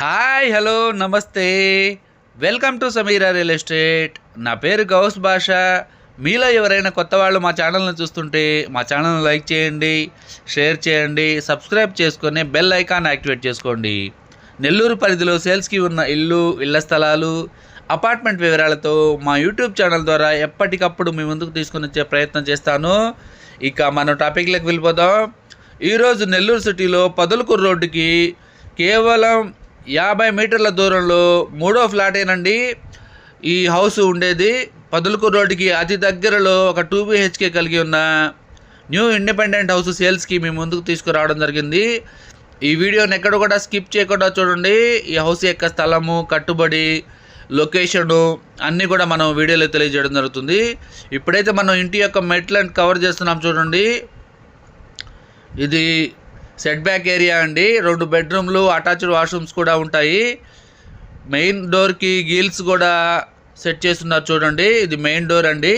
Hi hello నమస్తే welcome to Sameera real estate. నా పేరు గౌస్ భాష. మీలో ఎవరైనా కొత్త వాళ్ళు మా ఛానల్ని చూస్తుంటే మా ఛానల్ని లైక్ చేయండి, షేర్ చేయండి, సబ్స్క్రైబ్ చేసుకొని బెల్ ఐకాన్ యాక్టివేట్ చేసుకోండి. నెల్లూరు పరిధిలో సేల్స్కి ఉన్న ఇళ్ల స్థలాలు, అపార్ట్మెంట్ వివరాలతో మా యూట్యూబ్ ఛానల్ ద్వారా ఎప్పటికప్పుడు మీ ముందుకు తీసుకొని వచ్చే ప్రయత్నం చేస్తాను. ఇక మన టాపిక్లోకి వెళ్ళిపోదాం. ఈరోజు నెల్లూరు సిటీలో పొదలకూరు రోడ్డుకి కేవలం 50 మీటర్ల దూరంలో మూడో ఫ్లాటేనండి ఈ హౌస్ ఉండేది. పొదలకూరు రోడ్డుకి అతి దగ్గరలో ఒక 2 BHK కలిగి ఉన్న న్యూ ఇండిపెండెంట్ హౌస్ సేల్స్కి మీ ముందుకు తీసుకురావడం జరిగింది. ఈ వీడియోని ఎక్కడ కూడా స్కిప్ చేయకుండా చూడండి. ఈ హౌస్ యొక్క స్థలము, కట్టుబడి, లొకేషను అన్నీ కూడా మనం వీడియోలో తెలియజేయడం జరుగుతుంది. ఇప్పుడైతే మనం ఇంటి యొక్క మెట్లను కవర్ చేస్తున్నాం చూడండి. ఇది సెట్ బ్యాక్ ఏరియా అండి. 2 బెడ్రూమ్లు, అటాచ్డ్ వాష్రూమ్స్ కూడా ఉంటాయి. మెయిన్ డోర్కి గీల్స్ కూడా సెట్ చేస్తున్నారు చూడండి. ఇది మెయిన్ డోర్ అండి.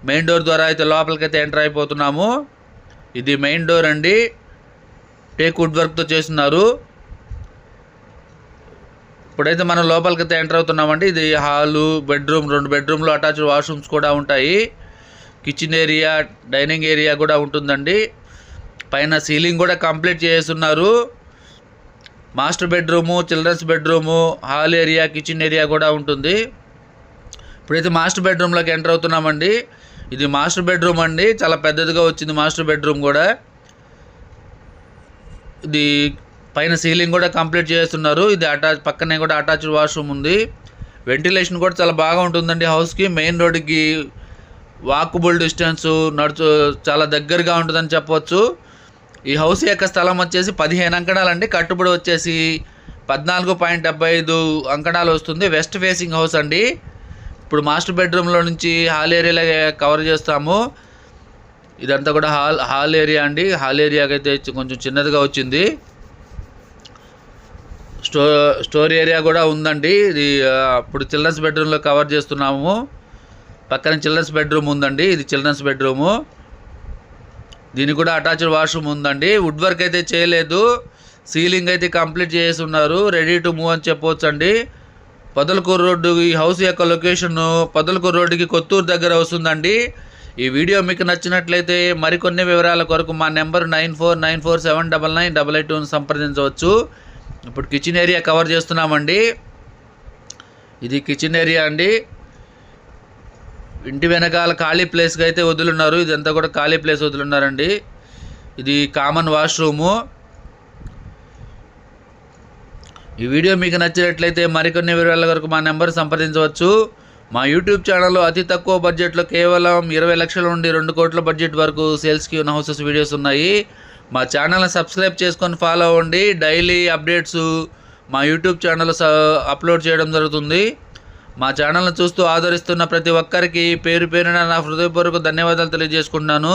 మెయిన్ డోర్ ద్వారా అయితే లోపలికైతే ఎంటర్ అయిపోతున్నాము. ఇది మెయిన్ డోర్ అండి. టేక్ వుడ్ వర్క్తో చేస్తున్నారు. ఇప్పుడైతే మనం లోపలికైతే ఎంటర్ అవుతున్నామండి. ఇది హాలు, బెడ్రూమ్, 2 బెడ్రూమ్లు, అటాచ్డ్ వాష్రూమ్స్ కూడా ఉంటాయి. కిచెన్ ఏరియా, డైనింగ్ ఏరియా కూడా ఉంటుందండి. పైన సీలింగ్ కూడా కంప్లీట్ చేస్తున్నారు. Master bedroom, children's bedroom, hall area, kitchen area కూడా ఉంటుంది. ఇప్పుడైతే మాస్టర్ బెడ్రూమ్లోకి ఎంటర్ అవుతున్నామండి. ఇది మాస్టర్ బెడ్రూమ్ అండి. చాలా పెద్దదిగా వచ్చింది మాస్టర్ బెడ్రూమ్ కూడా. ఇది పైన సీలింగ్ కూడా కంప్లీట్ చేస్తున్నారు. ఇది పక్కనే కూడా అటాచ్డ్ వాష్రూమ్ ఉంది. వెంటిలేషన్ కూడా చాలా బాగా ఉంటుందండి హౌస్కి. మెయిన్ రోడ్డుకి వాకబుల్ డిస్టెన్స్, చాలా దగ్గరగా ఉంటుందని చెప్పవచ్చు. ఈ హౌస్ యొక్క స్థలం వచ్చేసి 15 అంకణాలండి. కట్టుబడి వచ్చేసి 14.75 అంకణాలు వస్తుంది. వెస్ట్ ఫేసింగ్ హౌస్ అండి. ఇప్పుడు మాస్టర్ బెడ్రూమ్లో నుంచి హాల్ ఏరియాలో కవర్ చేస్తాము. ఇదంతా కూడా హాల్ ఏరియా అండి. హాల్ ఏరియాకి అయితే కొంచెం చిన్నదిగా వచ్చింది. స్టోర్ ఏరియా కూడా ఉందండి. ఇది ఇప్పుడు చిల్డ్రన్స్ బెడ్రూమ్లో కవర్ చేస్తున్నాము. పక్కన చిల్డ్రన్స్ బెడ్రూమ్ ఉందండి. ఇది చిల్డ్రన్స్ బెడ్రూము. దీనికి కూడా అటాచ్డ్ వాష్రూమ్ ఉందండి. వుడ్ వర్క్ అయితే చేయలేదు. సీలింగ్ అయితే కంప్లీట్ చేసి ఉన్నారు. రెడీ టు మూవ్ అని చెప్పవచ్చు అండి. పొదలకూరు రోడ్డు, ఈ హౌస్ యొక్క లొకేషన్ పొదలకూరు రోడ్డుకి కొత్తూరు దగ్గర వస్తుందండి. ఈ వీడియో మీకు నచ్చినట్లయితే మరికొన్ని వివరాల కొరకు మా నెంబర్ 9494799882 సంప్రదించవచ్చు. ఇప్పుడు కిచెన్ ఏరియా కవర్ చేస్తున్నామండి. ఇది కిచెన్ ఏరియా అండి. ఇంటి వెనకాల ఖాళీ ప్లేస్గా అయితే వదులున్నారు. ఇదంతా కూడా ఖాళీ ప్లేస్ వదులున్నారండి. ఇది కామన్ వాష్రూము. ఈ వీడియో మీకు నచ్చినట్లయితే మరికొన్ని వివరాల వరకు మా నెంబర్ సంప్రదించవచ్చు. మా యూట్యూబ్ ఛానల్లో అతి తక్కువ బడ్జెట్లో కేవలం 20 లక్షల నుండి 2 కోట్ల బడ్జెట్ వరకు సేల్స్కి ఉన్న హౌసెస్ వీడియోస్ ఉన్నాయి. మా ఛానల్ని సబ్స్క్రైబ్ చేసుకొని ఫాలో అవ్వండి. డైలీ అప్డేట్స్ మా యూట్యూబ్ ఛానల్లో అప్లోడ్ చేయడం జరుగుతుంది. మా ఛానల్ని చూస్తూ ఆదరిస్తున్న ప్రతి ఒక్కరికి పేరు పేరున నా హృదయపూర్వక ధన్యవాదాలు తెలియజేసుకుంటున్నాను.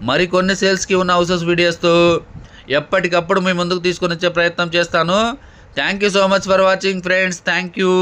మరికొన్ని సేల్స్కి ఉన్న హౌసెస్ వీడియోస్తో ఎప్పటికప్పుడు మీ ముందుకు తీసుకొని వచ్చే ప్రయత్నం చేస్తాను. Thank you so much for watching friends. Thank you.